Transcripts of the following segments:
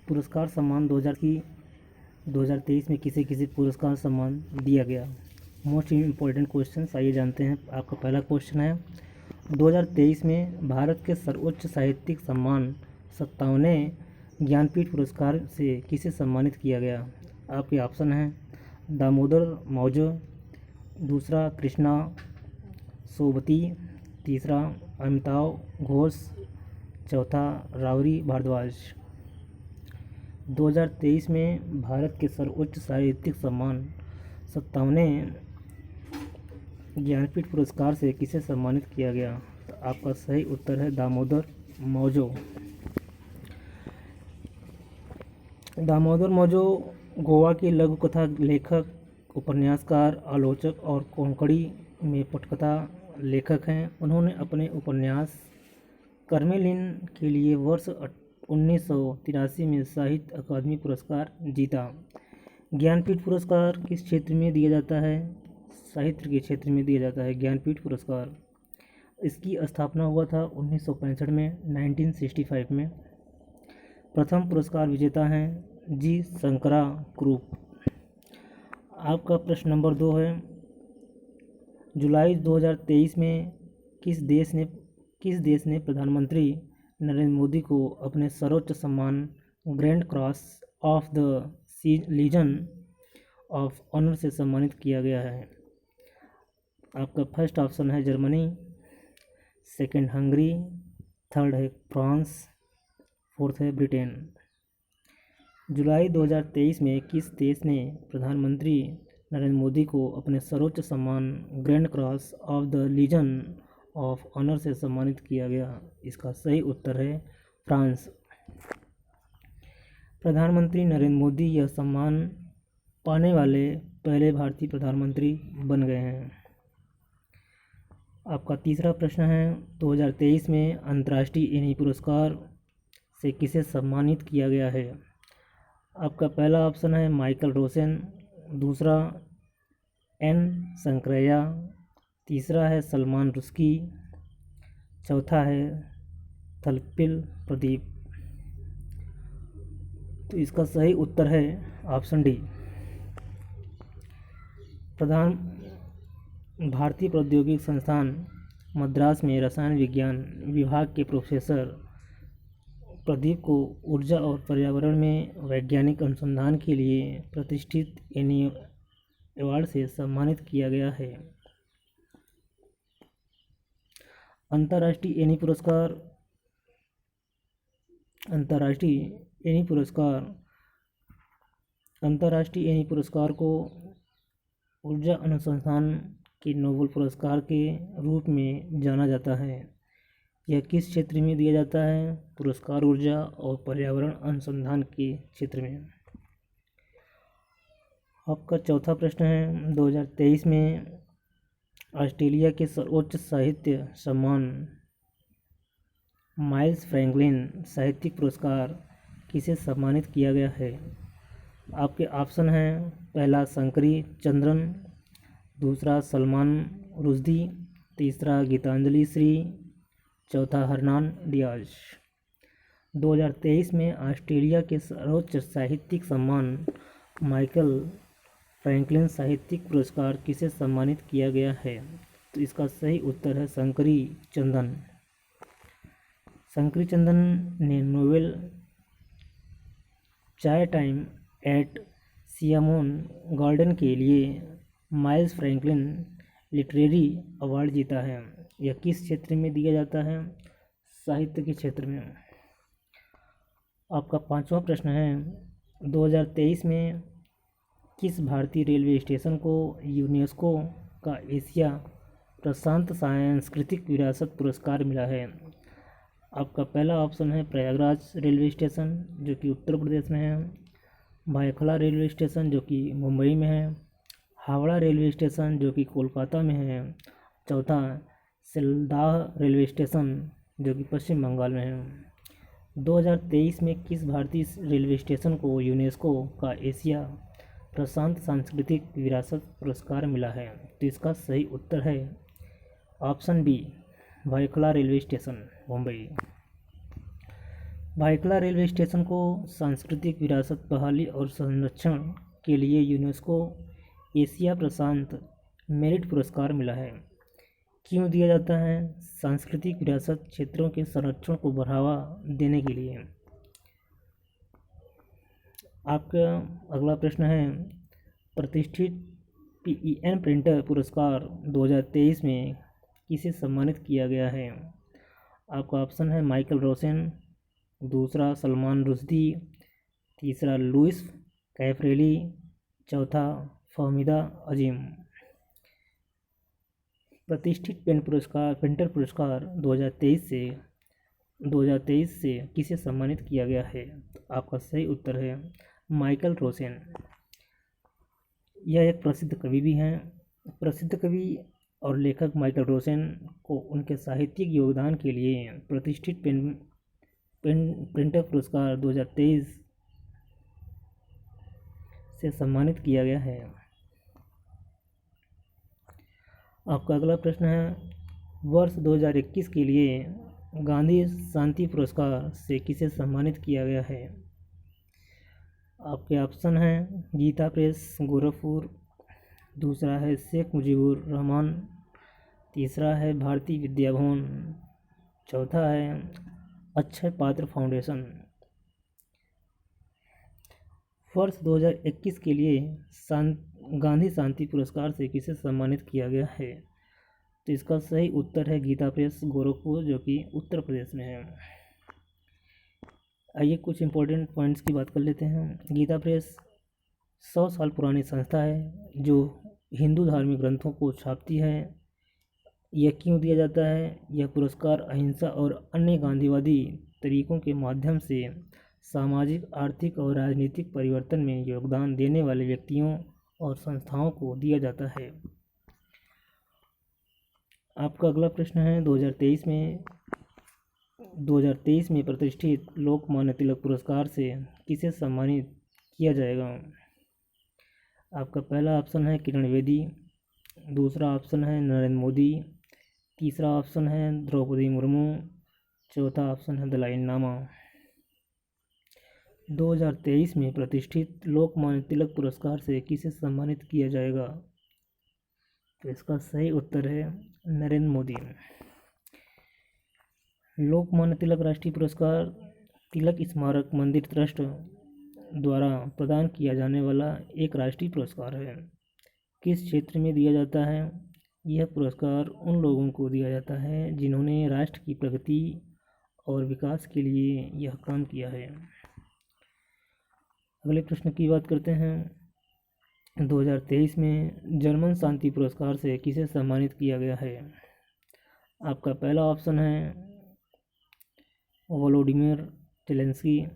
पुरस्कार सम्मान 2023 में किसे किसे पुरस्कार सम्मान दिया गया। मोस्ट इम्पोर्टेंट क्वेश्चन आइए जानते हैं। आपका पहला क्वेश्चन है 2023 में भारत के सर्वोच्च साहित्यिक सम्मान 57वें ज्ञानपीठ पुरस्कार से किसे सम्मानित किया गया। आपके ऑप्शन हैं दामोदर मौजो, दूसरा कृष्णा सोबती, तीसरा अमिताभ घोष, चौथा रावरी भारद्वाज। 2023 में भारत के सर्वोच्च साहित्यिक सम्मान 57वें ज्ञानपीठ पुरस्कार से किसे सम्मानित किया गया। तो आपका सही उत्तर है दामोदर मौजो। दामोदर मौजो गोवा के लघु कथा लेखक, उपन्यासकार, आलोचक और कोंकणी में पटकथा लेखक हैं। उन्होंने अपने उपन्यास कर्मेलिन के लिए वर्ष 1983 में साहित्य अकादमी पुरस्कार जीता। ज्ञानपीठ पुरस्कार किस क्षेत्र में दिया जाता है। साहित्य के क्षेत्र में दिया जाता है ज्ञानपीठ पुरस्कार। इसकी स्थापना हुआ था 1965 में 1965 में। प्रथम पुरस्कार विजेता हैं जी शंकरा क्रूप। आपका प्रश्न नंबर 2 है जुलाई 2023 में किस देश ने प्रधानमंत्री नरेंद्र मोदी को अपने सर्वोच्च सम्मान grand cross of the legion of honour से सम्मानित किया गया है। आपका फर्स्ट ऑप्शन है जर्मनी, सेकंड हंगरी, थर्ड है फ्रांस, फोर्थ है ब्रिटेन। जुलाई 2023 में किस देश ने प्रधानमंत्री नरेंद्र मोदी को अपने सर्वोच्च सम्मान grand cross of the legion of honour से सम्मानित किया गया। इसका सही उत्तर है फ्रांस। प्रधानमंत्री नरेंद्र मोदी यह सम्मान पाने वाले पहले भारतीय प्रधानमंत्री बन गए हैं। आपका तीसरा प्रश्न है 2023 में अंतर्राष्ट्रीय एनी पुरस्कार से किसे सम्मानित किया गया है। आपका पहला ऑप्शन है माइकल रोसेन, दूसरा एन शंकरैया, तीसरा है सलमान रुश्दी, चौथा है थलपिल प्रदीप। तो इसका सही उत्तर है ऑप्शन डी। भारतीय प्रौद्योगिकी संस्थान मद्रास में रसायन विज्ञान विभाग के प्रोफेसर प्रदीप को ऊर्जा और पर्यावरण में वैज्ञानिक अनुसंधान के लिए प्रतिष्ठित एनी अवार्ड से सम्मानित किया गया है। अंतर्राष्ट्रीय एनी पुरस्कार को ऊर्जा अनुसंधान के नोबेल पुरस्कार के रूप में जाना जाता है। यह किस क्षेत्र में दिया जाता है। पुरस्कार ऊर्जा और पर्यावरण अनुसंधान के क्षेत्र में। आपका चौथा प्रश्न है 2023 में ऑस्ट्रेलिया के सर्वोच्च साहित्य सम्मान माइल्स फ्रैंकलिन साहित्यिक पुरस्कार किसे सम्मानित किया गया है। आपके ऑप्शन हैं पहला शंकरी चंद्रन, दूसरा सलमान रुश्दी, तीसरा गीतांजलि श्री, चौथा हरनान डियाज। 2023 में ऑस्ट्रेलिया के सर्वोच्च साहित्यिक सम्मान माइकल फ्रैंकलिन साहित्यिक पुरस्कार किसे सम्मानित किया गया है। तो इसका सही उत्तर है शंकरी चंदन। शंकरी चंदन ने नोवेल चाय टाइम एट सियामोन गार्डन के लिए माइल्स फ्रैंकलिन लिटरेरी अवार्ड जीता है। यह किस क्षेत्र में दिया जाता है। साहित्य के क्षेत्र में। आपका पांचवा प्रश्न है 2023 में किस भारतीय रेलवे स्टेशन को यूनेस्को का एशिया प्रशांत सांस्कृतिक विरासत पुरस्कार मिला है। आपका पहला ऑप्शन है प्रयागराज रेलवे स्टेशन जो कि उत्तर प्रदेश में है, भायखला रेलवे स्टेशन जो कि मुंबई में है, हावड़ा रेलवे स्टेशन जो कि कोलकाता में है, चौथा सिलदाह रेलवे स्टेशन जो कि पश्चिम बंगाल में है। 2023 में किस भारतीय रेलवे स्टेशन को यूनेस्को का एशिया प्रशांत सांस्कृतिक विरासत पुरस्कार मिला है। तो इसका सही उत्तर है option B Byculla railway station Mumbai. Byculla railway station को सांस्कृतिक विरासत बहाली और संरक्षण के लिए यूनेस्को एशिया प्रशांत मेरिट पुरस्कार मिला है। क्यों दिया जाता है? सांस्कृतिक विरासत क्षेत्रों के संरक्षण को बढ़ावा देने के लिए। आपका अगला प्रश्न है, प्रतिष्ठित PEN प्रिंटर पुरस्कार 2023 में किसे सम्मानित किया गया है? आपका ऑप्शन है माइकल रोसेन, दूसरा सलमान रुश्दी, तीसरा लुइस कैफरेली, चौथा फहमीदा अजीम। प्रतिष्ठित प्रिंटर पुरस्कार 2023 से किसे सम्मानित किया गया है? आपका सही उत्तर है माइकल रोसेन। यह एक प्रसिद्ध कवि भी हैं। प्रसिद्ध कवि और लेखक माइकल रोसेन को उनके साहित्यिक योगदान के लिए प्रतिष्ठित प्रिंटर पुरस्कार 2023 से सम्मानित किया गया है। आपका अगला प्रश्न है, वर्ष 2021 के लिए गांधी शांति पुरस्कार से किसे सम्मानित किया गया है? आपके ऑप्शन हैं गीता प्रेस गोरखपुर, दूसरा है शेख मुजीबुर रहमान, तीसरा है भारतीय विद्या भवन, चौथा है अक्षय पात्र फाउंडेशन। वर्ष 2021 के लिए गांधी शांति पुरस्कार से किसे सम्मानित किया गया है? तो इसका सही उत्तर है गीता प्रेस गोरखपुर, जो कि उत्तर प्रदेश में है। आइए कुछ इम्पोर्टेंट पॉइंट्स की बात कर लेते हैं। गीता प्रेस 100 साल पुरानी संस्था है जो हिंदू धार्मिक ग्रंथों को छापती है। यह क्यों दिया जाता है? यह पुरस्कार अहिंसा और अन्य गांधीवादी तरीकों के माध्यम से सामाजिक, आर्थिक और राजनीतिक परिवर्तन में योगदान देने वाले व्यक्तियों और संस्थाओं को दिया जाता है। आपका अगला प्रश्न है, 2023 में प्रतिष्ठित लोकमान्य तिलक पुरस्कार से किसे सम्मानित किया जाएगा? आपका पहला ऑप्शन है किरण बेदी, दूसरा ऑप्शन है नरेंद्र मोदी, तीसरा ऑप्शन है द्रौपदी मुर्मू, चौथा ऑप्शन है दलाई लामा। 2023 में प्रतिष्ठित लोकमान्य तिलक पुरस्कार से किसे सम्मानित किया जाएगा? तो इसका सही उत्तर है नरेंद्र मोदी। लोकमान्य तिलक राष्ट्रीय पुरस्कार तिलक स्मारक मंदिर ट्रस्ट द्वारा प्रदान किया जाने वाला एक राष्ट्रीय पुरस्कार है। किस क्षेत्र में दिया जाता है? यह पुरस्कार उन लोगों को दिया जाता है जिन्होंने राष्ट्र की प्रगति और विकास के लिए यह काम किया है। अगले प्रश्न की बात करते हैं। 2023 में जर्मन शांति पुरस्कार से किसे सम्मानित किया गया है? आपका पहला ऑप्शन है वोलोडिमिर जेलेंस्की,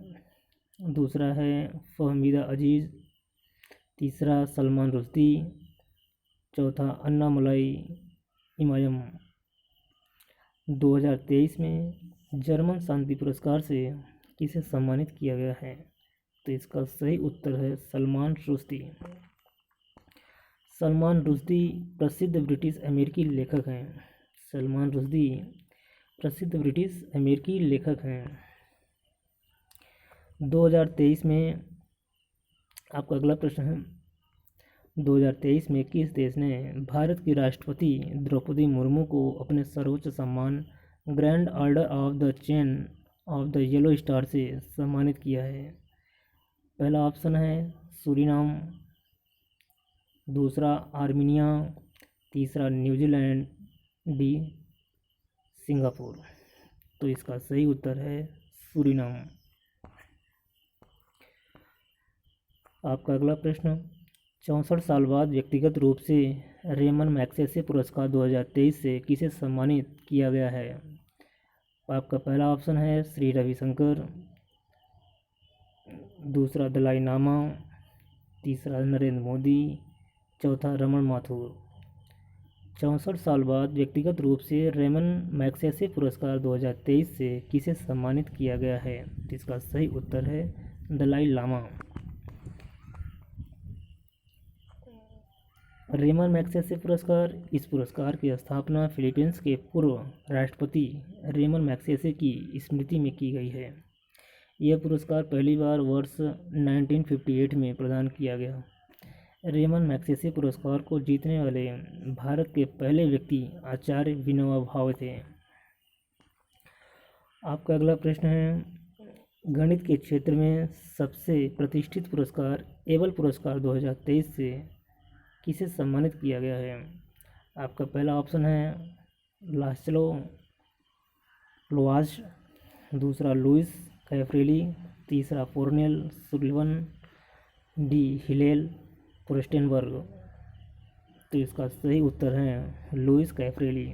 दूसरा है फहमीदा अजीज, तीसरा सलमान रुश्दी, चौथा अन्नामलाई इमायम। 2023 में जर्मन शांति पुरस्कार से किसे सम्मानित किया गया है? तो इसका सही उत्तर है सलमान रुश्दी। सलमान रुश्दी प्रसिद्ध ब्रिटिश अमेरिकी लेखक हैं। सलमान रुश्दी प्रसिद्ध ब्रिटिश अमेरिकी लेखक हैं। 2023 में आपका अगला प्रश्न है, 2023 में किस देश ने भारत की राष्ट्रपति द्रौपदी मुर्मू को अपने सर्वोच्च सम्मान grand order of the chain of the yellow star से सम्मानित किया है? पहला ऑप्शन है सूरीनाम, दूसरा आर्मीनिया, तीसरा न्यूजीलैंड, डी सिंगापुर। तो इसका सही उत्तर है सूरीनाम। आपका अगला प्रश्न, 64 साल बाद व्यक्तिगत रूप से रेमन मैग्सेसे पुरस्कार 2023 से किसे सम्मानित किया गया है? आपका पहला ऑप्शन है श्री रविशंकर, दूसरा दलाई लामा, तीसरा नरेंद्र मोदी, चौथा रमन माथुर। 64 साल बाद व्यक्तिगत रूप से रेमन मैग्सेसे पुरस्कार 2023 से किसे सम्मानित किया गया है? इसका सही उत्तर है दलाई लामा। रेमन मैग्सेसे पुरस्कार, इस पुरस्कार की स्थापना फिलीपींस के पूर्व राष्ट्रपति रेमन मैग्सेसे की स्मृति में की गई है। यह पुरस्कार पहली बार वर्ष 1958 में प्रदान किया गया। रेमन मैग्सेसे पुरस्कार को जीतने वाले भारत के पहले व्यक्ति आचार्य विनोबा भावे थे। आपका अगला प्रश्न है, गणित के क्षेत्र में सबसे प्रतिष्ठित पुरस्कार एबल पुरस्कार 2023 से किसे सम्मानित किया गया है? आपका पहला ऑप्शन है लास्लो लोआज, दूसरा लुइस कैफ्रेली, तीसरा कोर्नेल सुलिवन, डी हिलेल पुरस्टेनबर्ग। तो इसका सही उत्तर है लुइस कैफ्रेली।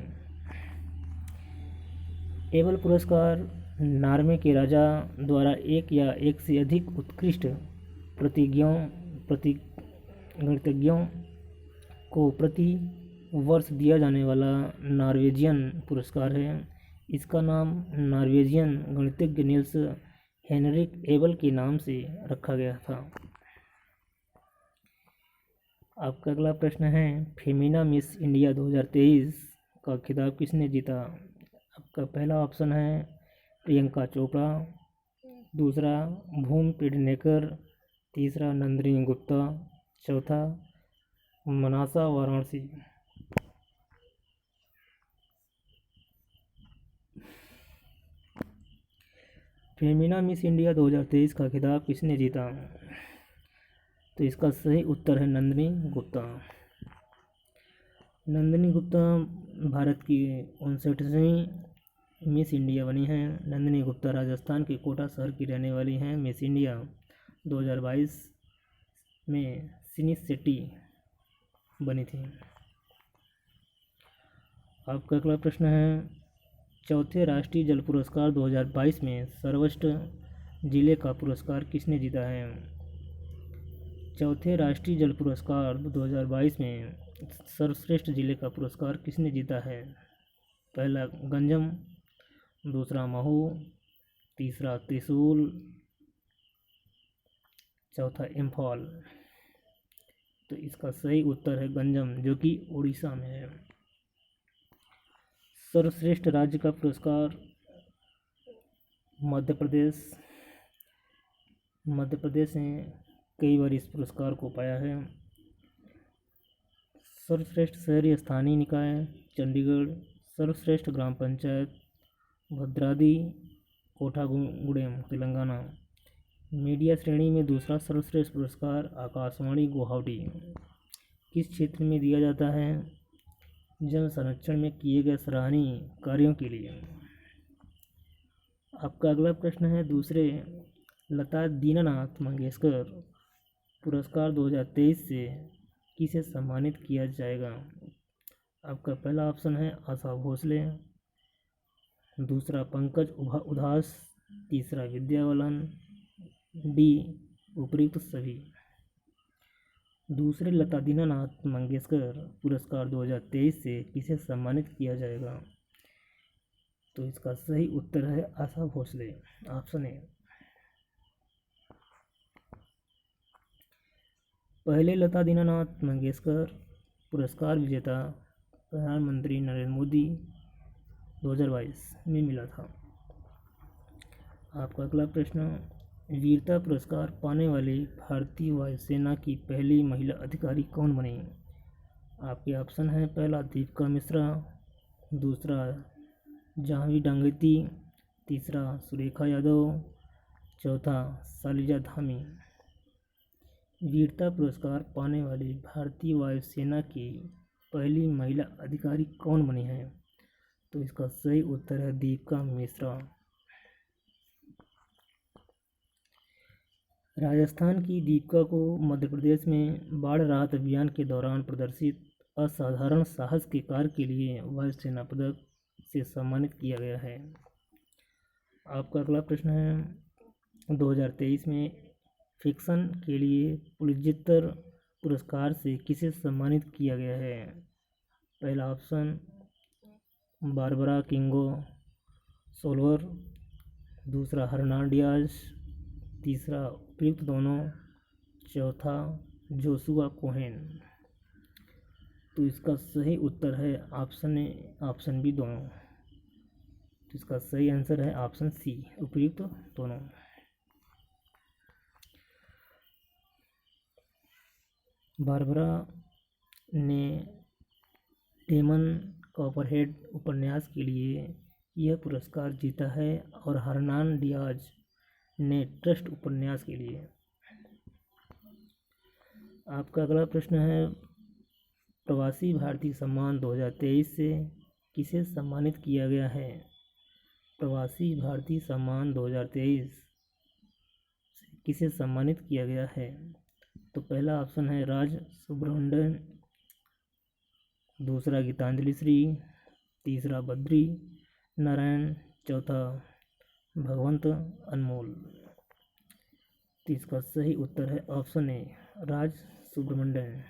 एबल पुरस्कार नॉर्वे के राजा द्वारा एक या एक से अधिक उत्कृष्ट गणितज्ञों को प्रति वर्ष दिया जाने वाला नॉर्वेजियन पुरस्कार है। इसका नाम नॉर्वेजियन गणितज्ञ निल्स हेनरिक एबल के नाम से रखा गया था। आपका अगला प्रश्न है, फेमिना मिस इंडिया 2023 का खिताब किसने जीता? आपका पहला ऑप्शन है प्रियंका चोपड़ा, दूसरा भूमि पेडनेकर, तीसरा नंदिनी गुप्ता, चौथा मनासा वाराणसी। फेमिना मिस इंडिया 2023 का खिताब किसने जीता? तो इसका सही उत्तर है नंदिनी गुप्ता। नंदिनी गुप्ता भारत की 59वीं मिस इंडिया बनी हैं। नंदिनी गुप्ता राजस्थान के कोटा शहर की रहने वाली हैं। मिस इंडिया 2022 में सिनी शेट्टी बनी थी। आपका अगला प्रश्न है, चौथे राष्ट्रीय जल पुरस्कार 2022 में सर्वश्रेष्ठ जिले का पुरस्कार किसने जीता है? चौथे राष्ट्रीय जल पुरस्कार 2022 में सर्वश्रेष्ठ जिले का पुरस्कार किसने जीता है? पहला गंजम, दूसरा महू, तीसरा त्रिशूल, चौथा इम्फाल। तो इसका सही उत्तर है गंजम, जो कि उड़ीसा में है। सर्वश्रेष्ठ राज्य का पुरस्कार मध्य प्रदेश ने कई बार इस पुरस्कार को पाया है। सर्वश्रेष्ठ शहरी स्थानीय निकाय चंडीगढ़, सर्वश्रेष्ठ ग्राम पंचायत भद्राद्री कोठागुडेम तेलंगाना। मीडिया श्रेणी में दूसरा सर्वश्रेष्ठ पुरस्कार आकाशवाणी गुवाहाटी किस क्षेत्र में दिया जाता है? जल संरक्षण में किए गए सराहनीय कार्यों के लिए। आपका अगला प्रश्न है, दूसरे लता दीनानाथ मंगेशकर पुरस्कार 2023 से किसे सम्मानित किया जाएगा? आपका पहला ऑप्शन है आशा भोसले, दूसरा पंकज उधास, तीसरा विद्या बालन, डी उपयुक्त सभी। दूसरे लता दीनानाथ मंगेशकर पुरस्कार 2023 से किसे सम्मानित किया जाएगा? तो इसका सही उत्तर है आशा भोसले, ऑप्शन ए। पहले लता दीनानाथ मंगेशकर पुरस्कार विजेता प्रधानमंत्री नरेंद्र मोदी 2022 में मिला था। आपका अगला प्रश्न, वीरता पुरस्कार पाने वाली भारतीय वायुसेना की पहली महिला अधिकारी कौन बनी? आपके ऑप्शन है, पहला दीपिका मिश्रा, दूसरा जाह्नवी डांगती, तीसरा सुरेखा यादव, चौथा शालिजा धामी। वीरता पुरस्कार पाने वाली भारतीय वायुसेना की पहली महिला अधिकारी कौन बनी है? तो इसका सही उत्तर है दीपिका मिश्रा। राजस्थान की दीपिका को मध्य प्रदेश में बाढ़ राहत अभियान के दौरान प्रदर्शित असाधारण साहस के कार्य के लिए वायुसेना पदक से सम्मानित किया गया है। आपका अगला प्रश्न है, 2023 में फिक्शन के लिए पुलित्जर पुरस्कार से किसे सम्मानित किया गया है? पहला ऑप्शन बारबरा किंगो सोल्वर, दूसरा हर्नान डियाज, तीसरा उपयुक्त दोनों, चौथा जोशुआ कोहेन। तो इसका सही उत्तर है ऑप्शन ए, ऑप्शन बी दोनों। तो इसका सही आंसर है ऑप्शन सी, उपयुक्त दोनों। बारबरा ने डेमन कॉपरहेड उपन्यास के लिए यह पुरस्कार जीता है और हरनान डियाज ने ट्रस्ट उपन्यास के लिए। आपका अगला प्रश्न है, प्रवासी भारतीय सम्मान 2023 से किसे सम्मानित किया गया है? प्रवासी भारतीय सम्मान 2023 से किसे सम्मानित किया गया है? तो पहला ऑप्शन है राज सुब्रमण्यन, दूसरा गीतांजलि श्री, तीसरा बद्री नारायण, चौथा भगवंत अनमोल। तो इसका सही उत्तर है option A, Raj Subramanian.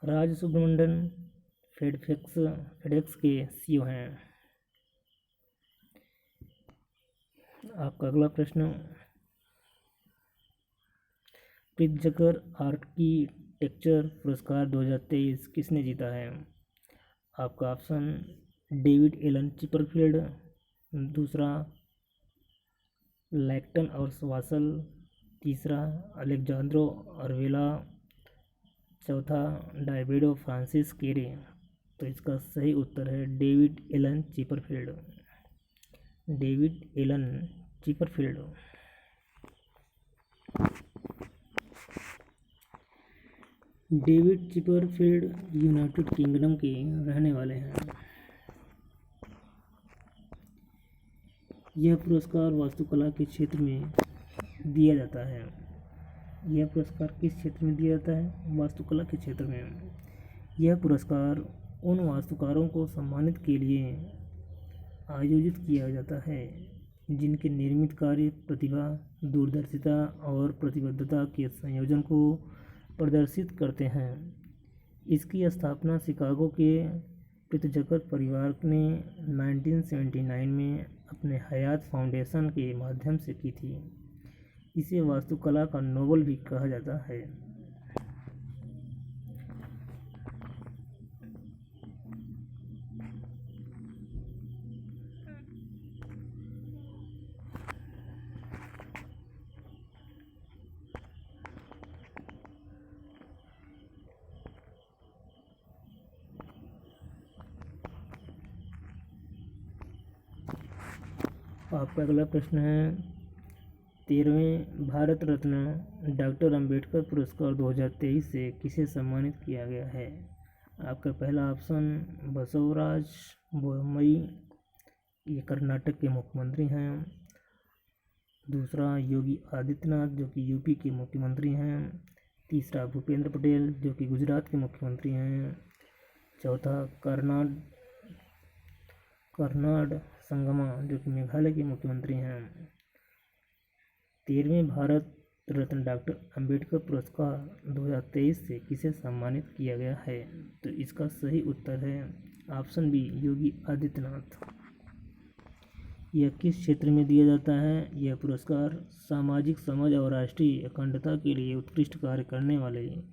Raj Subramanian FedEx के सीईओ हैं। आपका अगला प्रश्न, प्रित्जकर आर्किटेक्चर पुरस्कार 2023 किसने जीता है? आपका ऑप्शन डेविड एलन चिपरफील्ड, दूसरा लैक्टन और वासल, तीसरा अलेक्जांद्रो अरवेला, चौथा डाविडो फ्रांसिस केरे। तो इसका सही उत्तर है David Alan Chipperfield. David Alan Chipperfield. David Chipperfield United Kingdom के रहने वाले हैं। यह पुरस्कार वास्तुकला के क्षेत्र में दिया जाता है। यह पुरस्कार किस क्षेत्र में दिया जाता है? वास्तुकला के क्षेत्र में। यह पुरस्कार उन वास्तुकारों को सम्मानित के लिए आयोजित किया जाता है जिनके निर्मित कार्य प्रतिभा, दूरदर्शिता और प्रतिबद्धता के संयोजन को प्रदर्शित करते हैं। इसकी स्थापना शिकागो के प्रित्जकर परिवार ने 1979 में अपने हयात फाउंडेशन के माध्यम से की थी। इसे वास्तुकला का नोबेल भी कहा जाता है। आपका अगला प्रश्न है, 13वें भारत रत्न डॉक्टर अंबेडकर पुरस्कार 2023 से किसे सम्मानित किया गया है? आपका पहला ऑप्शन बसवराज बोम्मई, ये कर्नाटक के मुख्यमंत्री हैं। दूसरा योगी आदित्यनाथ जो कि यूपी के मुख्यमंत्री हैं। तीसरा भूपेंद्र पटेल जो कि गुजरात के मुख्यमंत्री हैं। चौथा कर्नाड संगमा जो कि मेघालय के मुख्यमंत्री हैं। 13वें भारत रत्न डॉक्टर अंबेडकर पुरस्कार 2023 से किसे सम्मानित किया गया है? तो इसका सही उत्तर है ऑप्शन बी, योगी आदित्यनाथ। यह किस क्षेत्र में दिया जाता है? यह पुरस्कार सामाजिक समझ और राष्ट्रीय अखंडता के लिए उत्कृष्ट कार्य करने वाले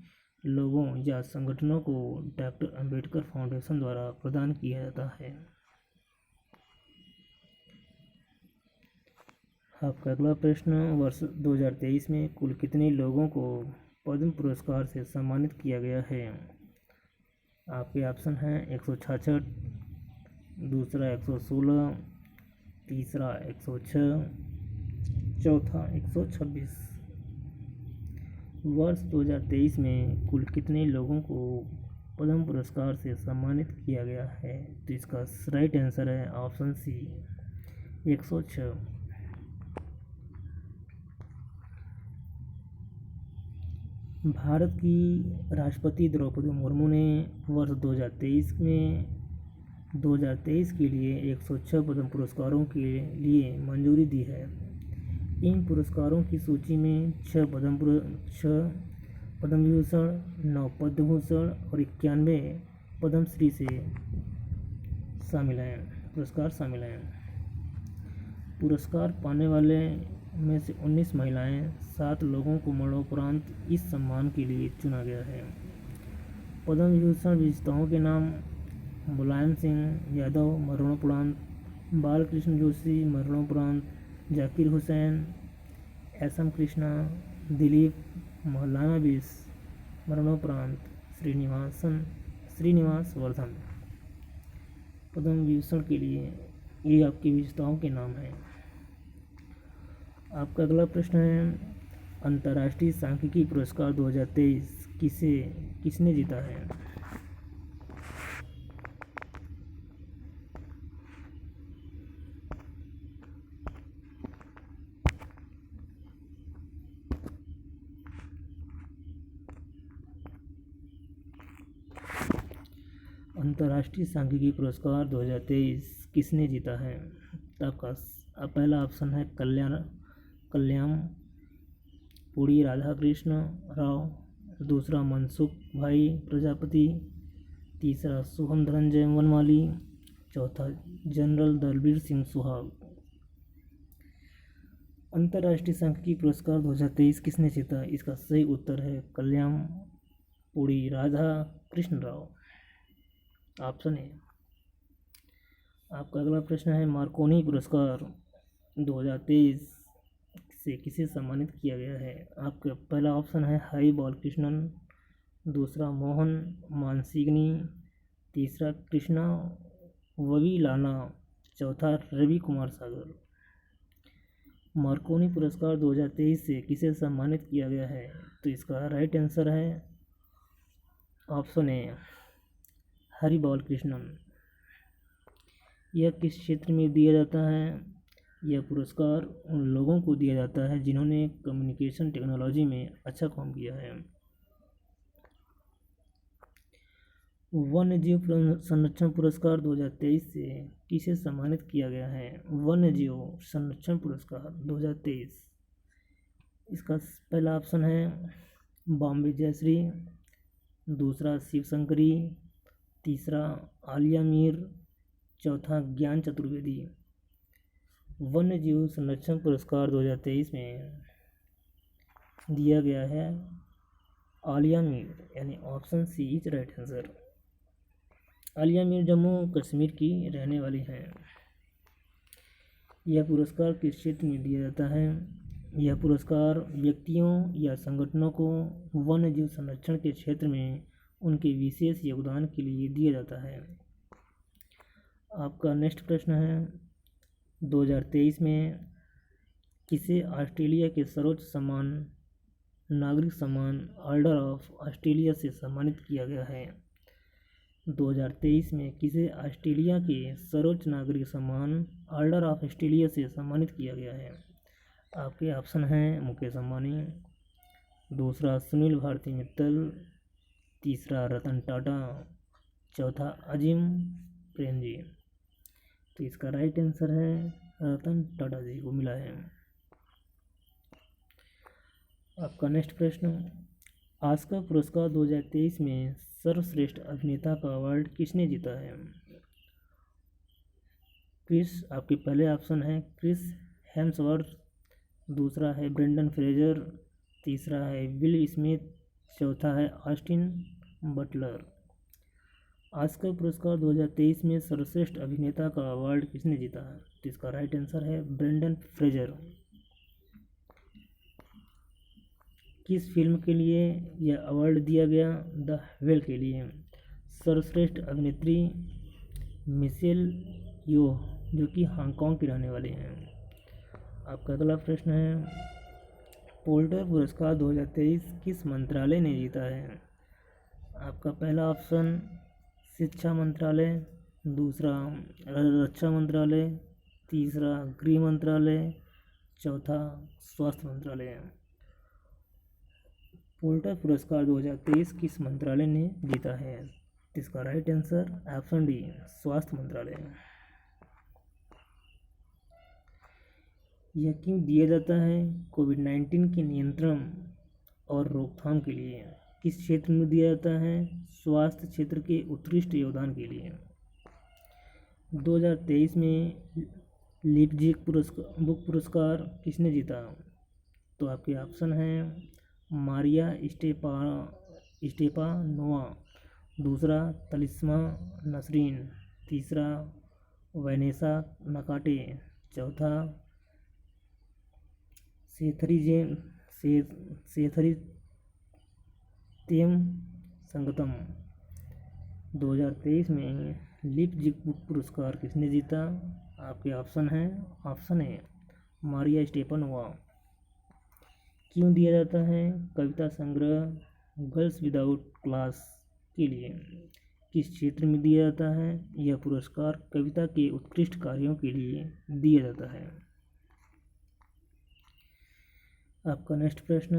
लोगों या संगठनों को डॉक्टर अंबेडकर फाउंडेशन द्वारा प्रदान किया जाता है। आपका अगला प्रश्न, वर्ष 2023 में कुल कितने लोगों को पद्म पुरस्कार से सम्मानित किया गया है? आपके ऑप्शन हैं 166, दूसरा 116, तीसरा 106, चौथा 126। वर्ष 2023 में कुल कितने लोगों को पद्म पुरस्कार से सम्मानित किया गया है? तो इसका राइट आंसर है ऑप्शन सी, 106। भारत की राष्ट्रपति द्रौपदी मुर्मू ने वर्ष 2023 के लिए 106 पद्म पुरस्कारों के लिए मंजूरी दी है। इन पुरस्कारों की सूची में 6 पद्म विभूषण, 9 पद्म भूषण और 91 पद्मश्री से पुरस्कार शामिल हैं। पुरस्कार पाने वाले में से 19 महिलाएं, 7 लोगों को मरणोपरांत इस सम्मान के लिए चुना गया है। पद्म विभूषण विजेताओं के नाम मुलायम सिंह यादव मरणोपरांत, बालकृष्ण जोशी मरणोपरांत, जाकिर हुसैन, एसएम कृष्णा, दिलीप, मौलाना बिस, मरणोपरांत श्रीनिवास वर्धन। पद्म विभूषण के लिए ये आपके विजेताओं के नाम हैं। आपका अगला प्रश्न है, अंतर्राष्ट्रीय सांख्यिकी पुरस्कार 2023 किसने जीता है? अंतर्राष्ट्रीय सांख्यिकी पुरस्कार 2023 किसने जीता है? तो आपका पहला ऑप्शन है कल्याण पुरी राधाकृष्ण राव, दूसरा मनसुख भाई प्रजापति, तीसरा शुभम धनंजय वनमाली, चौथा जनरल दलबीर सिंह सुहाग। अंतर्राष्ट्रीय सांख्यिकी पुरस्कार 2023 किसने जीता? इसका सही उत्तर है कल्याण पुरी राधाकृष्ण राव, ऑप्शन ए। आपका अगला प्रश्न है, मार्कोनी पुरस्कार 2023 से किसे सम्मानित किया गया है? आपका पहला ऑप्शन है हरि बालकृष्णन, दूसरा मोहन मानसिंगनी, तीसरा कृष्णा ववीलाना, चौथा रवि कुमार सागर। मार्कोनी पुरस्कार 2023 से किसे सम्मानित किया गया है? तो इसका राइट आंसर है ऑप्शन ए हरि बालकृष्णन। यह किस क्षेत्र में दिया जाता है? यह पुरस्कार उन लोगों को दिया जाता है जिन्होंने कम्युनिकेशन टेक्नोलॉजी में अच्छा काम किया है। वन्यजीव संरक्षण पुरस्कार 2023 से किसे सम्मानित किया गया है? वन्यजीव संरक्षण पुरस्कार 2023, इसका पहला ऑप्शन है बॉम्बे जयश्री, दूसरा शिवशंकरी, तीसरा आलिया मीर, चौथा ज्ञान चतुर्वेदी। वन्यजीव संरक्षण पुरस्कार 2023 में दिया गया है आलिया मीर, यानी option C is right answer. Aliya Mir Jammu Kashmir की रहने वाली हैं। यह पुरस्कार किस क्षेत्र में दिया जाता है? यह पुरस्कार व्यक्तियों या संगठनों को वन्यजीव संरक्षण के क्षेत्र में उनके विशेष योगदान के लिए दिया जाता है। आपका नेक्स्ट प्रश्न है, 2023 में किसे ऑस्ट्रेलिया के सर्वोच्च सम्मान नागरिक सम्मान ऑर्डर ऑफ ऑस्ट्रेलिया से सम्मानित किया गया है? 2023 में किसे ऑस्ट्रेलिया के सर्वोच्च नागरिक सम्मान ऑर्डर ऑफ ऑस्ट्रेलिया से सम्मानित किया गया है? आपके ऑप्शन हैं मुकेश अंबानी, दूसरा सुनील भारती मित्तल, तीसरा रतन टाटा, चौथा अजीम प्रेमजी। तो इसका राइट आंसर है रतन टाटा जी को मिला है। आपका नेक्स्ट प्रश्न, ऑस्कर पुरस्कार 2023 में सर्वश्रेष्ठ अभिनेता का अवार्ड किसने जीता है? आपके पहले ऑप्शन है क्रिस हेम्सवर्थ, दूसरा है ब्रेंडन फ्रेजर, तीसरा है विल स्मिथ, चौथा है ऑस्टिन बटलर। ऑस्कर पुरस्कार 2023 में सर्वश्रेष्ठ अभिनेता का अवार्ड किसने जीता है? तो इसका राइट आंसर है ब्रेंडन फ्रेजर। किस फिल्म के लिए यह अवार्ड दिया गया? द व्हेल के लिए। सर्वश्रेष्ठ अभिनेत्री मिशेल योह, जो कि हांगकांग के रहने वाले हैं। आपका अगला प्रश्न है, पोल्टर पुरस्कार 2023 किस मंत्रालय ने जीता है? आपका पहला ऑप्शन शिक्षा मंत्रालय, दूसरा रक्षा मंत्रालय, तीसरा गृह मंत्रालय, चौथा स्वास्थ्य मंत्रालय। पोल्टर पुरस्कार 2023 किस मंत्रालय ने जीता है? इसका राइट आंसर ऑप्शन डी स्वास्थ्य मंत्रालय। यह क्यों दिया जाता है? कोविड-19 के नियंत्रण और रोकथाम के लिए। किस क्षेत्र में दिया जाता है? स्वास्थ्य क्षेत्र के उत्कृष्ट योगदान के लिए। 2023 में लिपजिग बुक पुरस्कार किसने जीता? तो आपके ऑप्शन हैं मारिया स्टेपानोवा, दूसरा तलिस्मा नसरीन, तीसरा वैनेसा नकाटे, चौथा सेथरी सत्यम संगतम। 2023 में लिपजिग बुक पुरस्कार किसने जीता? आपके ऑप्शन हैं। Option A Maria Stepanova. क्यों दिया जाता है? कविता संग्रह गर्ल्स विदाउट क्लास के लिए। किस क्षेत्र में दिया जाता है? यह पुरस्कार कविता के उत्कृष्ट कार्यों के लिए दिया जाता है। आपका नेक्स्ट प्रश्न,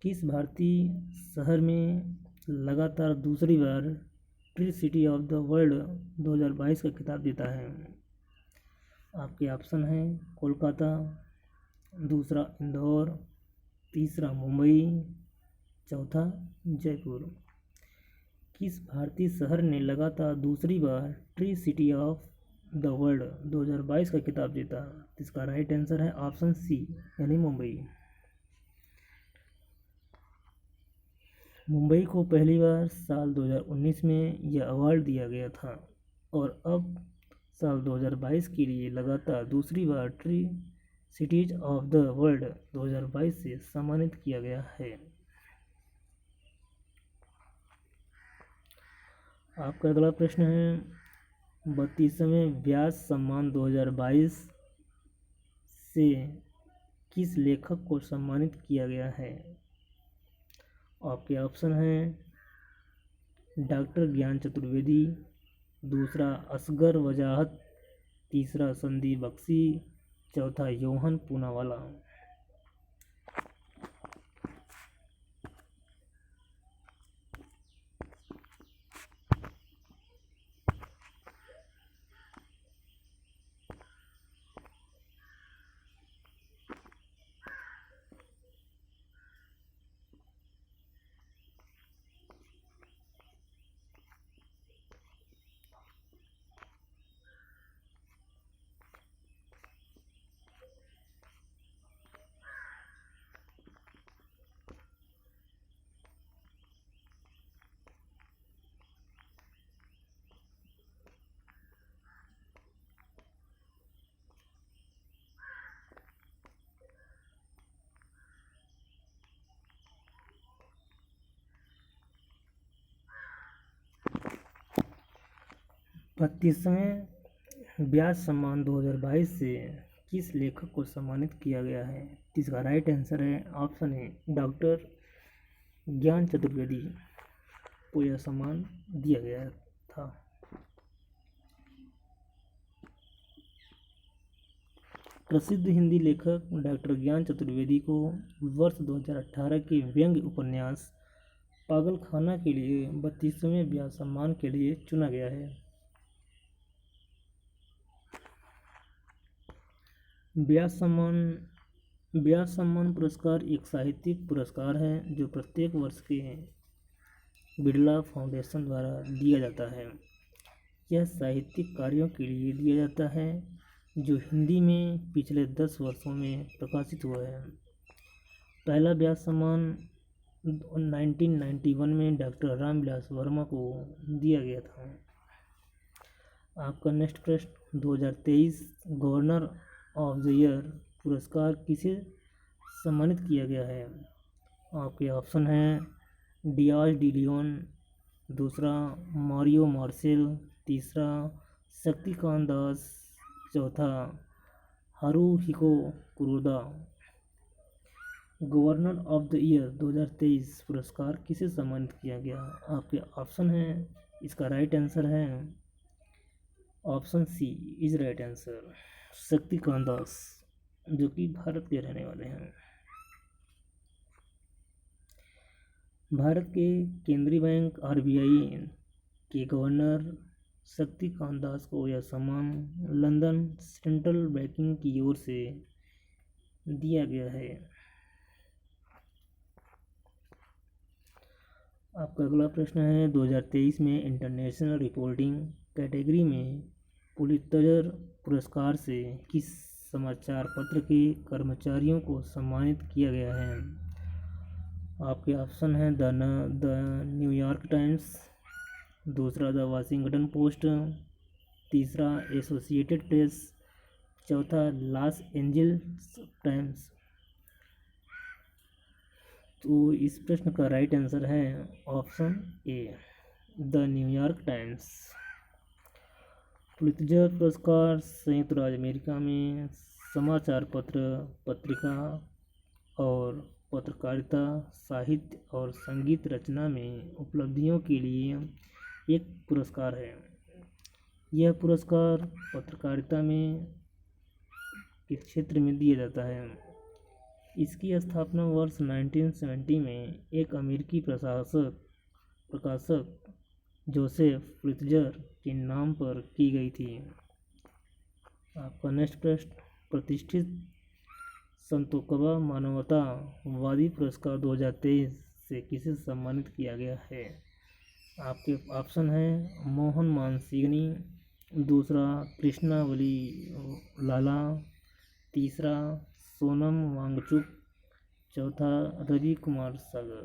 किस भारतीय शहर में लगातार दूसरी बार tree city of the world 2022 का खिताब जीता है? आपके ऑप्शन हैं। कोलकाता, दूसरा इंदौर, तीसरा मुंबई, चौथा जयपुर। किस भारतीय शहर ने लगातार दूसरी बार tree city of the world 2022 का खिताब जीता? इसका राइट आंसर है ऑप्शन सी यानी मुंबई। मुंबई को पहली बार साल 2019 में यह अवार्ड दिया गया था और अब साल 2022 के लिए लगातार दूसरी बार tree cities of the world 2022 से सम्मानित किया गया है। आपका अगला प्रश्न है, 32वें व्यास सम्मान 2022 से किस लेखक को सम्मानित किया गया है? आपके ऑप्शन हैं। डॉक्टर ज्ञान चतुर्वेदी, दूसरा असगर वजाहत, तीसरा संदीप बख्शी, चौथा योहन पूनावाला। बत्तीसवें व्यास सम्मान 2022 से किस लेखक को सम्मानित किया गया है? इसका राइट आंसर है ऑप्शन ए डॉक्टर ज्ञान चतुर्वेदी को यह सम्मान दिया गया था। प्रसिद्ध हिंदी लेखक डॉक्टर ज्ञान चतुर्वेदी को वर्ष 2018 के व्यंग्य उपन्यास पागलखाना के लिए 32वें व्यास सम्मान के लिए चुना गया है। व्यास सम्मान पुरस्कार एक साहित्यिक पुरस्कार है जो प्रत्येक वर्ष के बिरला फाउंडेशन द्वारा दिया जाता है। यह साहित्यिक कार्यों के लिए दिया जाता है जो हिंदी में पिछले 10 वर्षों में प्रकाशित हुआ है। पहला व्यास सम्मान 1991 में डॉक्टर रामविलास वर्मा को दिया गया था। आपका नेक्स्ट प्रश्न, 2023 गवर्नर ऑफ द ईयर पुरस्कार किसे सम्मानित किया गया है? आपके ऑप्शन हैं। डियाज डी लियोन, दूसरा मारियो मार्सेल, तीसरा शक्तिकांत दास, चौथा Haruhiko Kuroda. Governor of the year 2023 पुरस्कार किसे सम्मानित किया गया? आपके ऑप्शन हैं। इसका राइट आंसर है option C is right answer, Shaktikanta Das, जो कि भारत के रहने वाले हैं। भारत के केंद्रीय बैंक आरबीआई के गवर्नर शक्तिकांत दास को यह सम्मान लंदन सेंट्रल बैंकिंग की ओर से दिया गया है। आपका अगला प्रश्न है, 2023 में इंटरनेशनल रिपोर्टिंग कैटेगरी में पुलित्जर पुरस्कार से किस समाचार पत्र के कर्मचारियों को सम्मानित किया गया है? आपके ऑप्शन हैं। द न्यूयॉर्क टाइम्स, दूसरा द वाशिंगटन पोस्ट, तीसरा एसोसिएटेड प्रेस, चौथा लॉस एंजल्स टाइम्स। तो इस प्रश्न का राइट आंसर है option A, the New York times. Pulitzer पुरस्कार संयुक्त राज्य अमेरिका में समाचार पत्र, पत्रिका और पत्रकारिता, साहित्य और संगीत रचना में उपलब्धियों के लिए एक पुरस्कार है। यह पुरस्कार पत्रकारिता में के क्षेत्र में दिया जाता है। इसकी स्थापना वर्ष 1970 में एक अमेरिकी प्रकाशक जोसेफ पुलित्जर के नाम पर की गई थी। आपका नेक्स्ट प्रश्न, प्रतिष्ठित संतोकबा मानवतावादी पुरस्कार 2023 से किसे सम्मानित किया गया है? आपके ऑप्शन है मोहन मानसिंघनी, दूसरा कृष्णावली लाला, तीसरा सोनम वांगचुक, चौथा रवि कुमार सागर।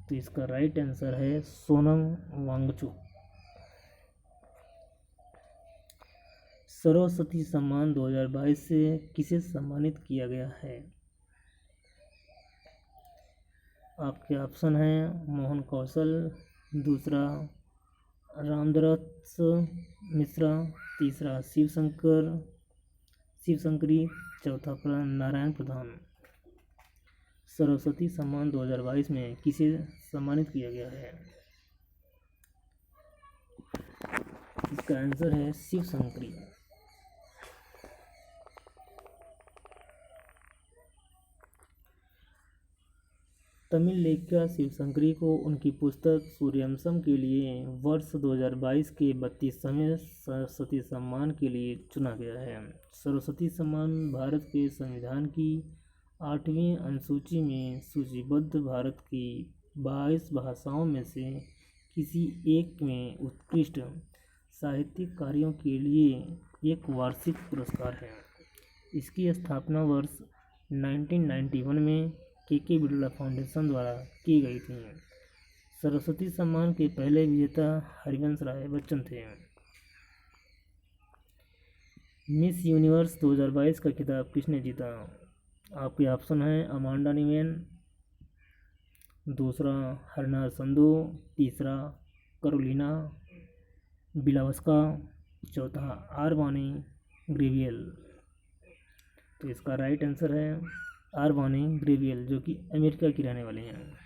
तो इसका राइट आंसर है सोनम वांगचुक। सरस्वती सम्मान 2022 से किसे सम्मानित किया गया है? आपके ऑप्शन हैं मोहन कौशल, दूसरा रामदरस मिश्रा, तीसरा शिवशंकरी, चौथा नारायण प्रधान। सरस्वती सम्मान 2022 में किसे सम्मानित किया गया है? इसका आंसर है शिवशंकरी। तमिल लेखिका शिवशंकरी को उनकी पुस्तक सूर्यवंशम के लिए वर्ष 2022 के 32वें सरस्वती सम्मान के लिए चुना गया है। सरस्वती सम्मान भारत के संविधान की 8वीं अनुसूची में सूचीबद्ध भारत की 22 भाषाओं में से किसी एक में उत्कृष्ट साहित्यिक कार्यों के लिए एक वार्षिक पुरस्कार है। इसकी स्थापना वर्ष 1991 में के बिरला फाउंडेशन द्वारा की गई थी। सरस्वती सम्मान के पहले विजेता हरिवंश राय बच्चन थे। मिस यूनिवर्स 2022 का खिताब किसने जीता? आपके ऑप्शन हैं अमांडा न्यूमैन, दूसरा हरनाज संधू, तीसरा कैरोलिना बिलावस्का, चौथा आरवानी ग्रेवियल। तो इसका राइट आंसर है आरवानी ग्रेवियल, जो कि अमेरिका की रहने वाली हैं।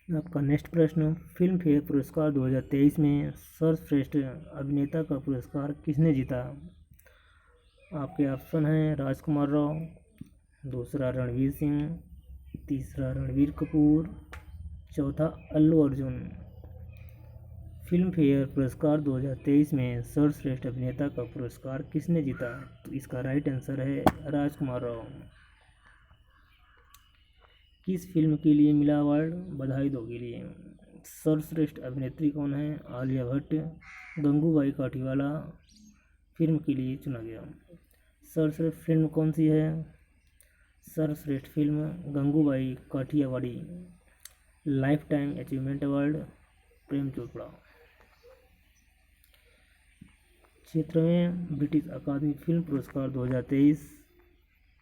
आपका नेक्स्ट प्रश्न, फिल्म फेयर पुरस्कार 2023 में सर्वश्रेष्ठ अभिनेता का पुरस्कार किसने जीता? आपके ऑप्शन हैं राजकुमार राव, दूसरा रणवीर सिंह, तीसरा रणवीर कपूर, चौथा अल्लू अर्जुन। फिल्म फेयर पुरस्कार 2023 में सर्वश्रेष्ठ अभिनेता का पुरस्कार किसने जीता? तो इसका राइट आंसर है राजकुमार राव। किस फिल्म के लिए मिला अवार्ड? बधाई दो के लिए। सर्वश्रेष्ठ अभिनेत्री कौन है? आलिया भट्ट। गंगूबाई काठीवाला फिल्म के लिए चुना गया। सर्वश्रेष्ठ फिल्म कौन सी है? सर्वश्रेष्ठ film Gangubai Kathiawadi. Lifetime achievement award Prem Chopra. क्षेत्र में ब्रिटिश अकादमी फिल्म पुरस्कार 2023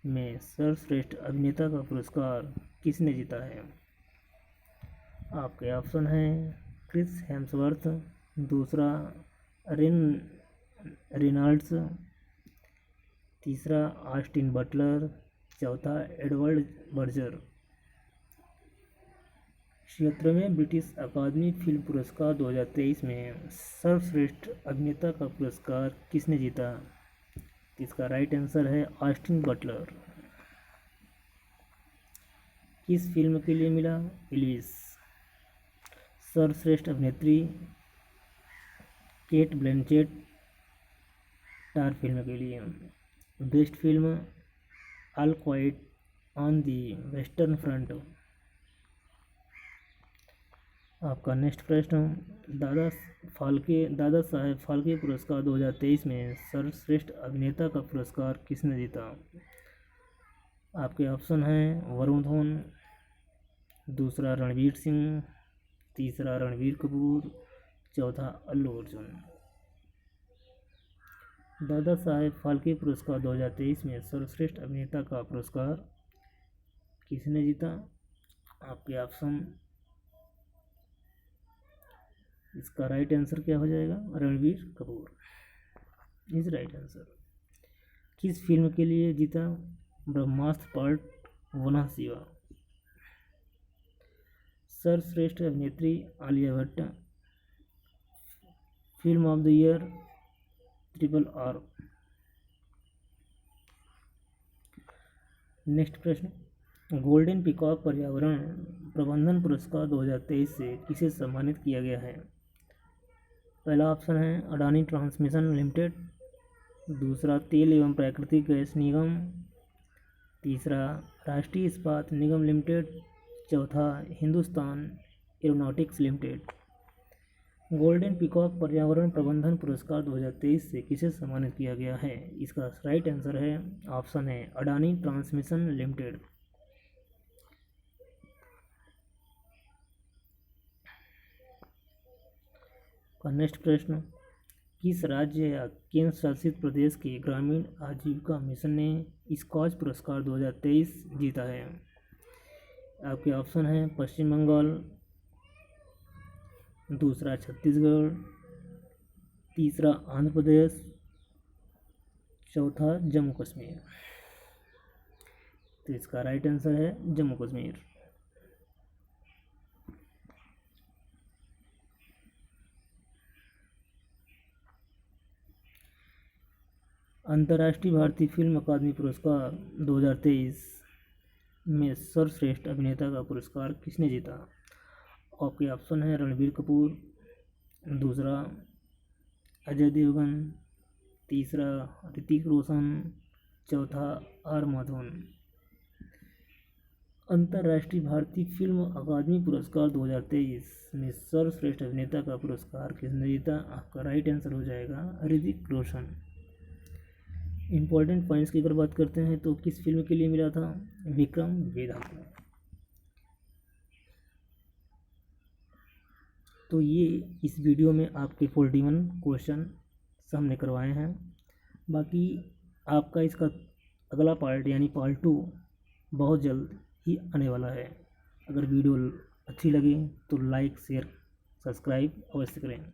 में सर्वश्रेष्ठ अभिनेता का पुरस्कार किसने जीता है? आपके ऑप्शन हैं क्रिस हेम्सवर्थ, दूसरा रेनॉल्ड्स, तीसरा ऑस्टिन बटलर, चौथा एडवर्ड बर्जर। क्षेत्र में ब्रिटिश अकादमी फिल्म पुरस्कार 2023 में सर्वश्रेष्ठ अभिनेता का पुरस्कार किसने जीता? इसका राइट आंसर है ऑस्टिन बटलर। किस फिल्म के लिए मिला? एल्विस। सर्वश्रेष्ठ अभिनेत्री केट ब्लैंचेट टार फिल्म के लिए। Best film all quite on the western front. आपका नेक्स्ट प्रश्न, दादा साहेब फाल्के पुरस्कार 2023 में सर्वश्रेष्ठ अभिनेता का पुरस्कार किसने जीता? आपके ऑप्शन हैं वरुण धवन, दूसरा रणवीर सिंह, तीसरा रणवीर कपूर, चौथा अल्लू अर्जुन। दादा साहेब फाल्के पुरस्कार 2023 में सर्वश्रेष्ठ अभिनेता का पुरस्कार किसने जीता? आपके ऑप्शन, इसका राइट आंसर क्या हो जाएगा? Ranbir Kapoor is right answer. किस फिल्म के लिए जीता? ब्रह्मास्त्र पार्ट 1 शिवा। सर्वश्रेष्ठ अभिनेत्री Alia Bhatt. Film of the year RRR। Next प्रश्न, गोल्डन पीकॉक पर्यावरण प्रबंधन पुरस्कार 2023 से किसे सम्मानित किया गया है? पहला ऑप्शन है अडानी ट्रांसमिशन लिमिटेड, दूसरा तेल एवं प्राकृतिक गैस निगम, तीसरा राष्ट्रीय इस्पात निगम लिमिटेड, चौथा Hindustan aeronautics limited. Golden peacock पर्यावरण प्रबंधन पुरस्कार 2023 से किसे सम्मानित किया गया है? इसका राइट आंसर है, ऑप्शन है अडानी ट्रांसमिशन लिमिटेड। का नेक्स्ट प्रश्न, किस राज्य या केंद्र शासित प्रदेश के ग्रामीण आजीविका मिशन ने स्कॉच पुरस्कार 2023 जीता है? आपके ऑप्शन है पश्चिम बंगाल, दूसरा छत्तीसगढ़, तीसरा आंध्र प्रदेश, चौथा जम्मू कश्मीर। तो इसका राइट आंसर है जम्मू कश्मीर। अंतर्राष्ट्रीय भारतीय फिल्म अकादमी पुरस्कार 2023 में सर्वश्रेष्ठ अभिनेता का पुरस्कार किसने जीता? आपके ऑप्शन है रणबीर कपूर, दूसरा अजय देवगन, तीसरा ऋतिक रोशन, चौथा आर माधवन। अंतर्राष्ट्रीय भारतीय फिल्म अकादमी पुरस्कार 2023 में सर्वश्रेष्ठ अभिनेता का पुरस्कार किसने जीता? आपका राइट आंसर हो जाएगा ऋतिक रोशन। इम्पोर्टेंट पॉइंट्स की अगर बात करते हैं तो किस फिल्म के लिए मिला था? विक्रम वेदा को। तो ये इस वीडियो में आपके 41 क्वेश्चन हमने करवाए हैं। बाकी आपका इसका अगला पार्ट यानी पार्ट 2 बहुत जल्द ही आने वाला है। अगर वीडियो अच्छी लगे तो लाइक शेयर सब्सक्राइब अवश्य करें।